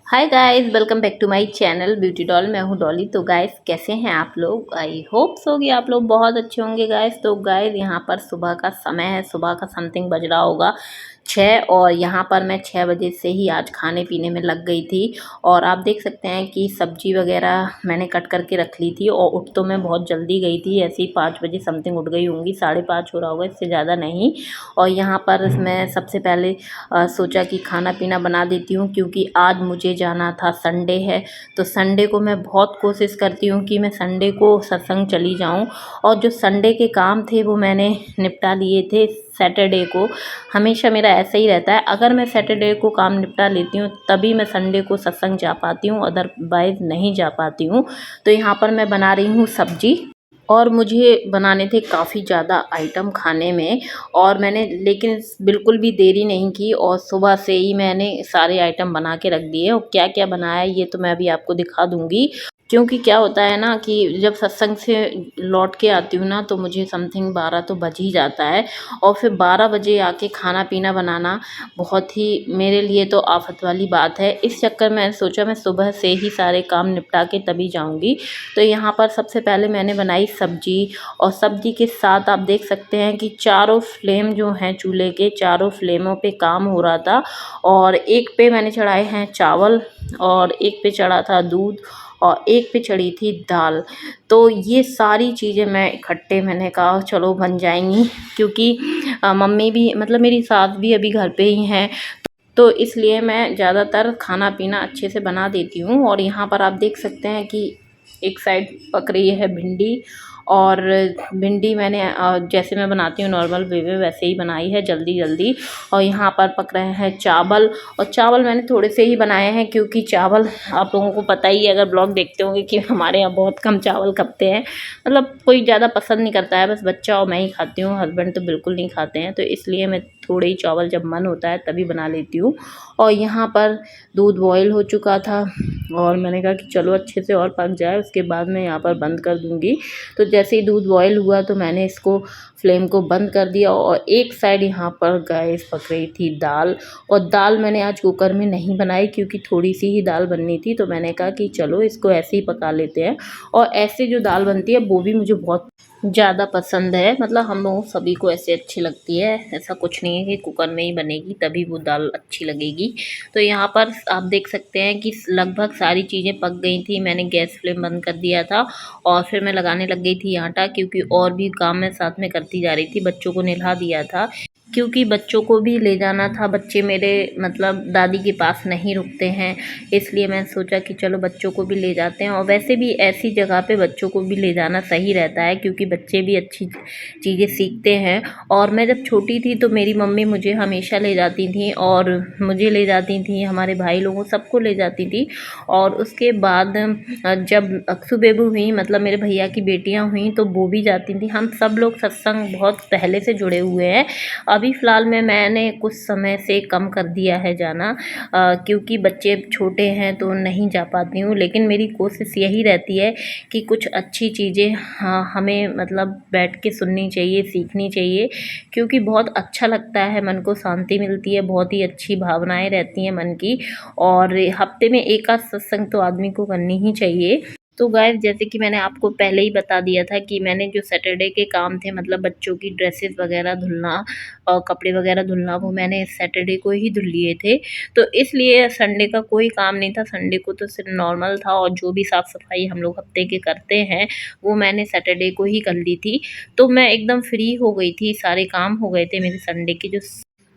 Hi guys, welcome back to my channel beauty doll. मैं हूँ डॉली। तो गाइस, कैसे हैं आप लोग? आई होप सो कि आप लोग बहुत अच्छे होंगे गाइस। तो गाइस, यहाँ पर सुबह का समय है, सुबह का समथिंग बज रहा होगा 6। और यहाँ पर मैं 6 बजे से ही आज खाने पीने में लग गई थी। और आप देख सकते हैं कि सब्जी वगैरह मैंने कट करके रख ली थी। और उठ तो मैं बहुत जल्दी गई थी, ऐसे ही 5 बजे समथिंग उठ गई होंगी, 5:30 हो रहा होगा, इससे ज़्यादा नहीं। और यहाँ पर मैं सबसे पहले सोचा कि खाना पीना बना देती हूँ, क्योंकि आज मुझे जाना था, संडे है। तो संडे को मैं बहुत कोशिश करती हूँ कि मैं संडे को सत्संग चली जाऊँ। और जो संडे के काम थे वो मैंने निपटा लिए थे सैटरडे को। हमेशा मेरा ऐसा ही रहता है, अगर मैं सैटरडे को काम निपटा लेती हूँ तभी मैं संडे को सत्संग जा पाती हूँ, अदरवाइज़ नहीं जा पाती हूँ। तो यहाँ पर मैं बना रही हूँ सब्जी। और मुझे बनाने थे काफ़ी ज़्यादा आइटम खाने में। और मैंने लेकिन बिल्कुल भी देरी नहीं की, और सुबह से ही मैंने सारे आइटम बना के रख दिए। और क्या क्या बनाया ये तो मैं अभी आपको दिखा दूँगी। क्योंकि क्या होता है ना कि जब सत्संग से लौट के आती हूँ ना, तो मुझे समथिंग 12 तो बज ही जाता है। और फिर 12 बजे आके खाना पीना बनाना बहुत ही मेरे लिए तो आफत वाली बात है। इस चक्कर में सोचा मैं सुबह से ही सारे काम निपटा के तभी जाऊँगी। तो यहाँ पर सबसे पहले मैंने बनाई सब्जी। और सब्जी के साथ आप देख सकते हैं कि चारों फ्लेम जो हैं चूल्हे के, चारों फ्लेमों पे काम हो रहा था। और एक पे मैंने चढ़ाए हैं चावल, और एक पे चढ़ा था दूध, और एक पे चढ़ी थी दाल। तो ये सारी चीज़ें मैं इकट्ठे मैंने कहा चलो बन जाएंगी, क्योंकि मम्मी भी मतलब मेरी सास भी अभी घर पे ही हैं। तो इसलिए मैं ज़्यादातर खाना पीना अच्छे से बना देती हूँ। और यहाँ पर आप देख सकते हैं कि एक साइड पक रही है भिंडी। और भिंडी मैंने जैसे मैं बनाती हूँ नॉर्मल वे में वैसे ही बनाई है, जल्दी जल्दी। और यहाँ पर पक रहे हैं चावल। और चावल मैंने थोड़े से ही बनाए हैं, क्योंकि चावल आप लोगों को पता ही है, अगर ब्लॉग देखते होंगे, कि हमारे यहाँ बहुत कम चावल खपते हैं। मतलब कोई ज़्यादा पसंद नहीं करता है, बस बच्चा और मैं ही खाती हूँ, हस्बैंड तो बिल्कुल नहीं खाते हैं। तो इसलिए मैं थोड़े ही चावल जब मन होता है तभी बना लेती हूँ। और यहाँ पर दूध बॉयल हो चुका था, और मैंने कहा कि चलो अच्छे से और पक जाए, उसके बाद मैं यहाँ पर बंद कर दूँगी। तो जैसे ही दूध बॉयल हुआ तो मैंने इसको फ्लेम को बंद कर दिया। और एक साइड यहाँ पर गैस पक रही थी दाल। और दाल मैंने आज कुकर में नहीं बनाई, क्योंकि थोड़ी सी ही दाल बननी थी। तो मैंने कहा कि चलो इसको ऐसे ही पका लेते हैं। और ऐसे जो दाल बनती है वो भी मुझे बहुत ज़्यादा पसंद है, मतलब हम लोगों सभी को ऐसे अच्छी लगती है। ऐसा कुछ नहीं है कि कुकर में ही बनेगी तभी वो दाल अच्छी लगेगी। तो यहाँ पर आप देख सकते हैं कि लगभग सारी चीज़ें पक गई थी। मैंने गैस फ्लेम बंद कर दिया था, और फिर मैं लगाने लग गई थी आटा, क्योंकि और भी काम मैं साथ में करती जा रही थी। बच्चों को नहला दिया था, क्योंकि बच्चों को भी ले जाना था। बच्चे मेरे मतलब दादी के पास नहीं रुकते हैं, इसलिए मैं सोचा कि चलो बच्चों को भी ले जाते हैं। और वैसे भी ऐसी जगह पे बच्चों को भी ले जाना सही रहता है, क्योंकि बच्चे भी अच्छी चीज़ें सीखते हैं। और मैं जब छोटी थी तो मेरी मम्मी मुझे हमेशा ले जाती थी, और मुझे ले जाती थी, हमारे भाई लोगों सबको ले जाती थी। और उसके बाद जब अक्सू बेबू हुई, मतलब मेरे भैया की बेटियां हुई, तो वो भी जाती थी। हम सब लोग सत्संग बहुत पहले से जुड़े हुए हैं। अभी फ़िलहाल में मैंने कुछ समय से कम कर दिया है जाना, क्योंकि बच्चे छोटे हैं तो नहीं जा पाती हूँ। लेकिन मेरी कोशिश यही रहती है कि कुछ अच्छी चीज़ें हमें मतलब बैठ के सुननी चाहिए, सीखनी चाहिए, क्योंकि बहुत अच्छा लगता है, मन को शांति मिलती है, बहुत ही अच्छी भावनाएं रहती हैं मन की। और हफ्ते में एक आध सत्संग तो आदमी को करनी ही चाहिए। तो गाइस, जैसे कि मैंने आपको पहले ही बता दिया था कि मैंने जो सैटरडे के काम थे, मतलब बच्चों की ड्रेसेस वगैरह धुलना और कपड़े वगैरह धुलना, वो मैंने सैटरडे को ही धुल लिए थे। तो इसलिए संडे का कोई काम नहीं था, संडे को तो सिर्फ नॉर्मल था। और जो भी साफ़ सफाई हम लोग हफ्ते के करते हैं वो मैंने सैटरडे को ही कर ली थी। तो मैं एकदम फ्री हो गई थी, सारे काम हो गए थे मेरे संडे के,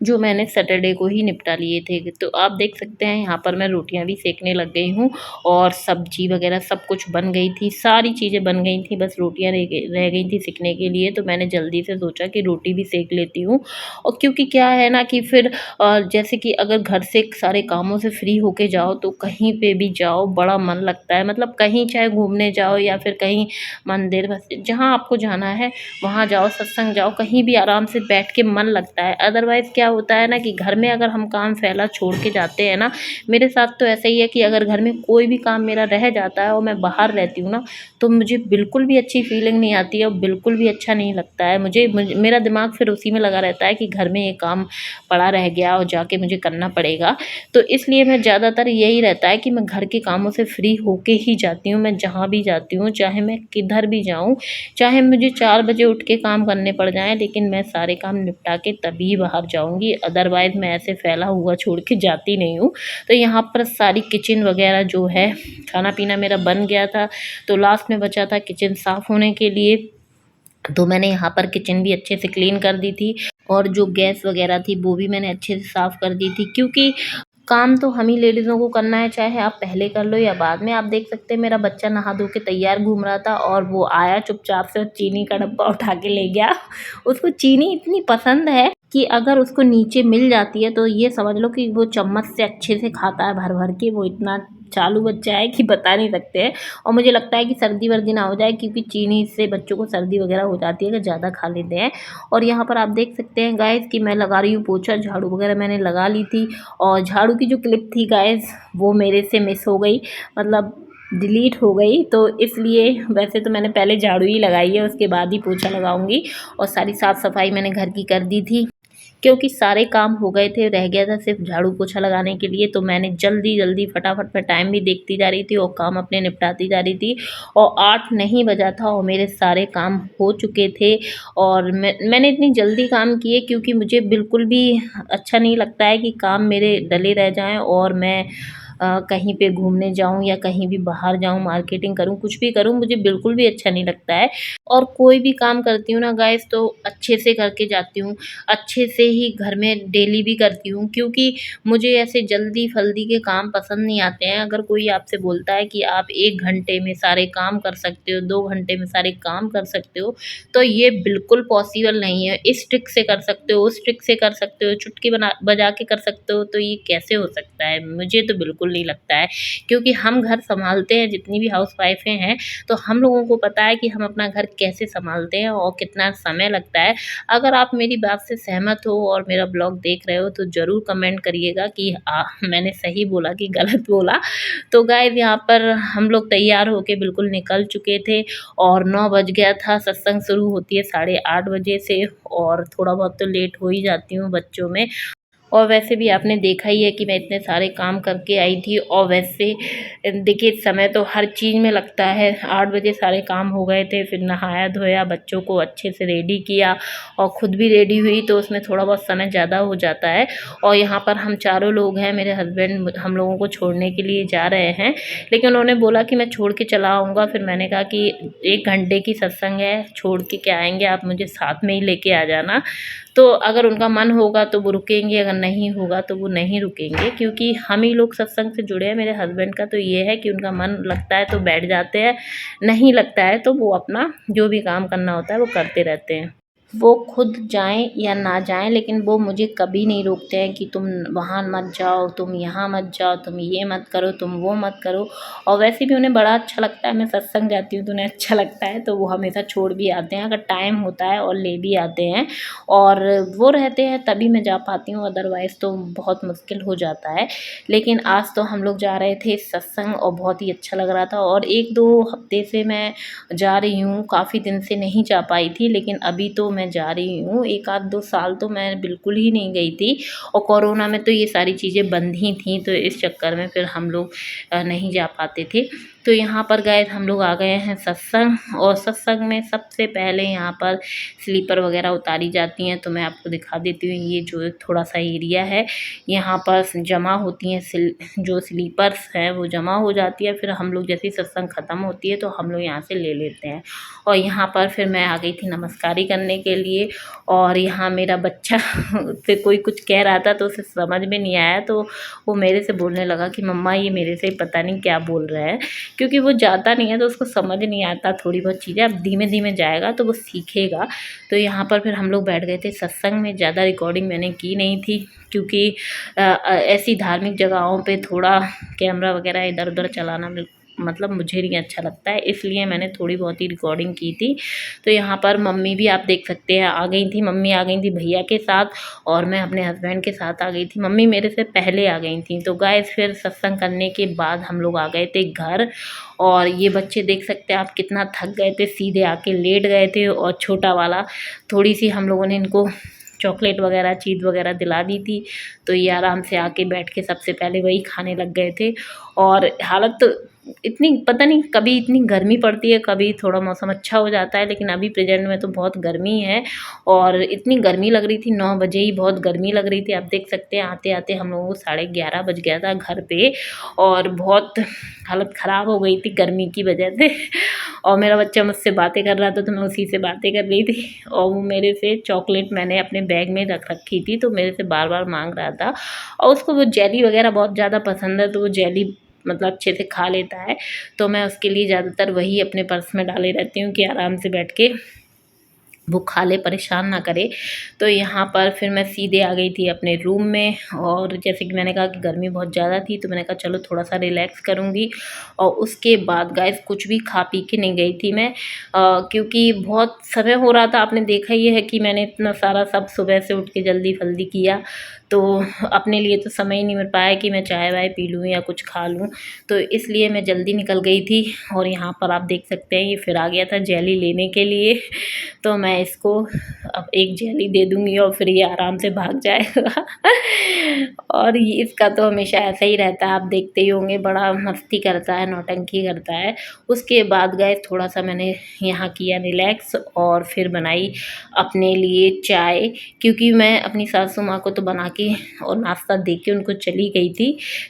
जो मैंने सैटरडे को ही निपटा लिए थे। तो आप देख सकते हैं यहाँ पर मैं रोटियां भी सेकने लग गई हूँ, और सब्जी वगैरह सब कुछ बन गई थी, सारी चीज़ें बन गई थी, बस रोटियां रह गई थी सेकने के लिए। तो मैंने जल्दी से सोचा कि रोटी भी सेक लेती हूँ। और क्योंकि क्या है ना कि फिर जैसे कि अगर घर से सारे कामों से फ्री होके जाओ तो कहीं पे भी जाओ बड़ा मन लगता है। मतलब कहीं चाहे घूमने जाओ या फिर कहीं मंदिर, बस जहाँ आपको जाना है वहाँ जाओ, सत्संग जाओ, कहीं भी आराम से बैठ के मन लगता है। अदरवाइज़ क्या होता है ना कि घर में अगर हम काम फैला छोड़ के जाते हैं ना, मेरे साथ तो ऐसा ही है कि अगर घर में कोई भी काम मेरा रह जाता है और मैं बाहर रहती हूँ ना, तो मुझे बिल्कुल भी अच्छी फीलिंग नहीं आती है और बिल्कुल भी अच्छा नहीं लगता है। मेरा दिमाग फिर उसी में लगा रहता है कि घर में ये काम पड़ा रह गया और जाके मुझे करना पड़ेगा। तो इसलिए मैं ज़्यादातर यही रहता है कि मैं घर के कामों से फ्री होके ही जाती हूँ, मैं जहाँ भी जाती हूँ, चाहे मैं किधर भी जाऊँ, चाहे मुझे 4 बजे उठ के काम करने पड़ जाएँ, लेकिन मैं सारे काम निपटा के तभी बाहर जाऊँगी, अदरवाइज़ मैं ऐसे फैला हुआ छोड़ के जाती नहीं हूँ। तो यहाँ पर सारी किचन वगैरह जो है, खाना-पीना मेरा बन गया था, तो लास्ट में बचा था किचन साफ़ होने के लिए, तो मैंने यहाँ पर किचन भी अच्छे से क्लीन कर दी थी और जो गैस वगैरह थी वो भी मैंने अच्छे से साफ़ कर दी थी, क्योंकि काम तो हम ही लेडीज़ों को करना है, चाहे आप पहले कर लो या बाद में। आप देख सकते हैं मेरा बच्चा नहा धो के तैयार घूम रहा था और वो आया चुपचाप से और चीनी का डब्बा उठा के ले गया। उसको चीनी इतनी पसंद है कि अगर उसको नीचे मिल जाती है तो ये समझ लो कि वो चम्मच से अच्छे से खाता है भर भर के। वो इतना चालू बच्चा है कि बता नहीं सकते हैं। और मुझे लगता है कि सर्दी वर्दी ना हो जाए, क्योंकि चीनी से बच्चों को सर्दी वगैरह हो जाती है अगर ज़्यादा खा लेते हैं। और यहाँ पर आप देख सकते हैं गाइस कि मैं लगा रही हूँ पोछा, झाड़ू वगैरह मैंने लगा ली थी और झाड़ू की जो क्लिप थी गाइस वो मेरे से मिस हो गई, मतलब डिलीट हो गई। तो इसलिए वैसे तो मैंने पहले झाड़ू ही लगाई है, उसके बाद ही पोछा लगाऊंगी। और सारी साफ़ सफाई मैंने घर की कर दी थी, क्योंकि सारे काम हो गए थे, रह गया था सिर्फ झाड़ू पोछा लगाने के लिए। तो मैंने जल्दी जल्दी फटाफट मैं टाइम भी देखती जा रही थी और काम अपने निपटाती जा रही थी। और 8 नहीं बजा था और मेरे सारे काम हो चुके थे। और मैंने इतनी जल्दी काम किए क्योंकि मुझे बिल्कुल भी अच्छा नहीं लगता है कि काम मेरे डले रह जाएं और मैं कहीं पे घूमने जाऊं या कहीं भी बाहर जाऊं, मार्केटिंग करूं, कुछ भी करूं, मुझे बिल्कुल भी अच्छा नहीं लगता है। और कोई भी काम करती हूँ ना गाइस तो अच्छे से करके जाती हूँ, अच्छे से ही घर में डेली भी करती हूँ, क्योंकि मुझे ऐसे जल्दी फल्दी के काम पसंद नहीं आते हैं। अगर कोई आपसे बोलता है कि आप 1 घंटे में सारे काम कर सकते हो, 2 घंटे में सारे काम कर सकते हो, तो ये बिल्कुल पॉसिबल नहीं है। इस ट्रिक से कर सकते हो, उस ट्रिक से कर सकते हो, चुटकी बजा के कर सकते हो, तो ये कैसे हो सकता है? मुझे तो बिल्कुल नहीं लगता है, क्योंकि हम घर संभालते हैं, जितनी भी हाउसवाइफ़ें हैं, तो हम लोगों को पता है कि हम अपना घर कैसे संभालते हैं और कितना समय लगता है। अगर आप मेरी बात से सहमत हो और मेरा ब्लॉग देख रहे हो तो ज़रूर कमेंट करिएगा कि मैंने सही बोला कि गलत बोला। तो गाइस यहाँ पर हम लोग तैयार होके बिल्कुल निकल चुके थे और 9 बज गया था। सत्संग शुरू होती है 8:30 बजे से और थोड़ा बहुत तो लेट हो ही जाती हूँ बच्चों में। और वैसे भी आपने देखा ही है कि मैं इतने सारे काम करके आई थी। और वैसे देखिए समय तो हर चीज़ में लगता है। 8 बजे सारे काम हो गए थे, फिर नहाया धोया, बच्चों को अच्छे से रेडी किया और ख़ुद भी रेडी हुई, तो उसमें थोड़ा बहुत समय ज़्यादा हो जाता है। और यहाँ पर हम चारों लोग हैं, मेरे हस्बैंड हम लोगों को छोड़ने के लिए जा रहे हैं, लेकिन उन्होंने बोला कि मैं छोड़ के चला आऊँगा। फिर मैंने कहा कि 1 घंटे की सत्संग है, छोड़ के क्या आएंगे, आप मुझे साथ में ही लेके आ जाना। तो अगर उनका मन होगा तो वो रुकेंगे, अगर नहीं होगा तो वो नहीं रुकेंगे, क्योंकि हम ही लोग सत्संग से जुड़े हैं। मेरे हस्बैंड का तो ये है कि उनका मन लगता है तो बैठ जाते हैं, नहीं लगता है तो वो अपना जो भी काम करना होता है वो करते रहते हैं। वो खुद जाएं या ना जाएं, लेकिन वो मुझे कभी नहीं रोकते हैं कि तुम वहाँ मत जाओ, तुम यहाँ मत जाओ, तुम ये मत करो, तुम वो मत करो। और वैसे भी उन्हें बड़ा अच्छा लगता है, मैं सत्संग जाती हूँ तो उन्हें अच्छा लगता है, तो वो हमेशा छोड़ भी आते हैं अगर टाइम होता है और ले भी आते हैं। और वो रहते हैं तभी मैं जा पाती हूँ, अदरवाइज़ तो बहुत मुश्किल हो जाता है। लेकिन आज तो हम लोग जा रहे थे सत्संग और बहुत ही अच्छा लग रहा था। और 1-2 हफ्ते से मैं जा रही हूँ, काफ़ी दिन से नहीं जा पाई थी, लेकिन अभी तो मैं जा रही हूँ। 1 आध 2 साल तो मैं बिल्कुल ही नहीं गई थी और कोरोना में तो ये सारी चीज़ें बंद ही थी, तो इस चक्कर में फिर हम लोग नहीं जा पाते थे। तो यहाँ पर गए हम लोग आ गए हैं सत्संग, और सत्संग में सबसे पहले यहाँ पर स्लीपर वगैरह उतारी जाती हैं। तो मैं आपको दिखा देती हूँ, ये जो थोड़ा सा एरिया है यहाँ पर जमा होती हैं जो स्लीपर्स हैं वो जमा हो जाती है। फिर हम लोग जैसे ही सत्संग ख़त्म होती है तो हम लोग यहाँ से ले लेते हैं। और यहाँ पर फिर मैं आ गई थी नमस्कारी करने के लिए। और यहाँ मेरा बच्चा से कोई कुछ कह रहा था तो उसे समझ में नहीं आया, तो वो मेरे से बोलने लगा कि मम्मा ये मेरे से पता नहीं क्या बोल रहा है, क्योंकि वो जाता नहीं है तो उसको समझ नहीं आता थोड़ी बहुत चीज़ें। अब धीमे धीमे जाएगा तो वो सीखेगा। तो यहाँ पर फिर हम लोग बैठ गए थे सत्संग में। ज़्यादा रिकॉर्डिंग मैंने की नहीं थी, क्योंकि ऐसी धार्मिक जगहों पे थोड़ा कैमरा वगैरह इधर उधर चलाना मतलब मुझे नहीं अच्छा लगता है, इसलिए मैंने थोड़ी बहुत ही रिकॉर्डिंग की थी। तो यहाँ पर मम्मी भी आप देख सकते हैं आ गई थी, मम्मी आ गई थी भैया के साथ और मैं अपने हस्बैंड के साथ आ गई थी। मम्मी मेरे से पहले आ गई थी। तो गाइस फिर सत्संग करने के बाद हम लोग आ गए थे घर और ये बच्चे देख सकते हैं आप कितना थक गए थे, सीधे आके लेट गए थे और छोटा वाला थोड़ी सी हम लोगों ने इनको चॉकलेट वगैरह चीज़ वगैरह दिला दी थी। तो ये आराम से आके बैठ के सबसे पहले वही खाने लग गए थे और हालत तो इतनी पता नहीं कभी इतनी गर्मी पड़ती है, कभी थोड़ा मौसम अच्छा हो जाता है, लेकिन अभी प्रेजेंट में तो बहुत गर्मी है और इतनी गर्मी लग रही थी। 9 बजे ही बहुत गर्मी लग रही थी। आप देख सकते हैं आते आते हम लोगों को 11:30 बज गया था घर पे और बहुत हालत ख़राब हो गई थी गर्मी की वजह से। और मेरा बच्चा मुझसे बातें कर रहा था तो मैं उसी से बातें कर रही थी और वो मेरे से चॉकलेट मैंने अपने बैग में रख रखी थी तो मेरे से बार बार मांग रहा था और उसको वो जेली वगैरह बहुत ज़्यादा पसंद है, तो वो जेली मतलब अच्छे से खा लेता है। तो मैं उसके लिए ज़्यादातर वही अपने पर्स में डाले रहती हूँ कि आराम से बैठ के वो खा ले, परेशान ना करे। तो यहाँ पर फिर मैं सीधे आ गई थी अपने रूम में और जैसे कि मैंने कहा कि गर्मी बहुत ज़्यादा थी तो मैंने कहा चलो थोड़ा सा रिलैक्स करूँगी और उसके बाद गाइस कुछ भी खा पी के नहीं गई थी मैं क्योंकि बहुत समय हो रहा था। आपने देखा ही है कि मैंने इतना सारा सब सुबह से उठ के जल्दी फल्दी किया तो अपने लिए तो समय ही नहीं मिल पाया कि मैं चाय वाय पी लूँ या कुछ खा लूँ, तो इसलिए मैं जल्दी निकल गई थी। और यहाँ पर आप देख सकते हैं ये फिर आ गया था जेली लेने के लिए, तो मैं इसको अब एक जेली दे दूँगी और फिर ये आराम से भाग जाएगा। और ये इसका तो हमेशा ऐसा ही रहता है, आप देखते ही होंगे, बड़ा मस्ती करता है, नौटंकी करता है। उसके बाद गए थोड़ा सा मैंने यहाँ किया रिलैक्स और फिर बनाई अपने लिए चाय, क्योंकि मैं अपनी सासू माँ को तो बना के और नाश्ता दे के उनको चली गई थी,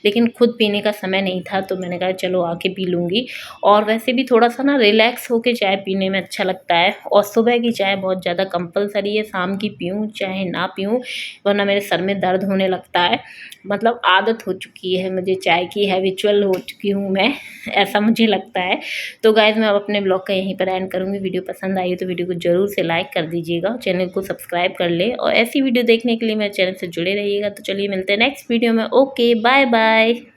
लेकिन खुद पीने का समय नहीं था तो मैंने कहा चलो आके पी लूँगी। और वैसे भी थोड़ा सा ना रिलैक्स होके चाय पीने में अच्छा लगता है और सुबह की चाय बहुत ज़्यादा कंपलसरी है, शाम की पीऊँ चाहे ना पीऊँ वरना मेरे सर में दर्द होने लगता है। मतलब आदत हो चुकी है मुझे चाय की, हैबिचुअल हो चुकी हूँ मैं, ऐसा मुझे लगता है। तो गाइज़ मैं अब अपने ब्लॉग का यहीं पर एंड करूँगी। वीडियो पसंद आई तो वीडियो को ज़रूर से लाइक कर दीजिएगा, चैनल को सब्सक्राइब कर ले और ऐसी वीडियो देखने के लिए मेरे चैनल से जुड़े रहिएगा। तो चलिए मिलते हैं नेक्स्ट वीडियो में। Okay bye bye.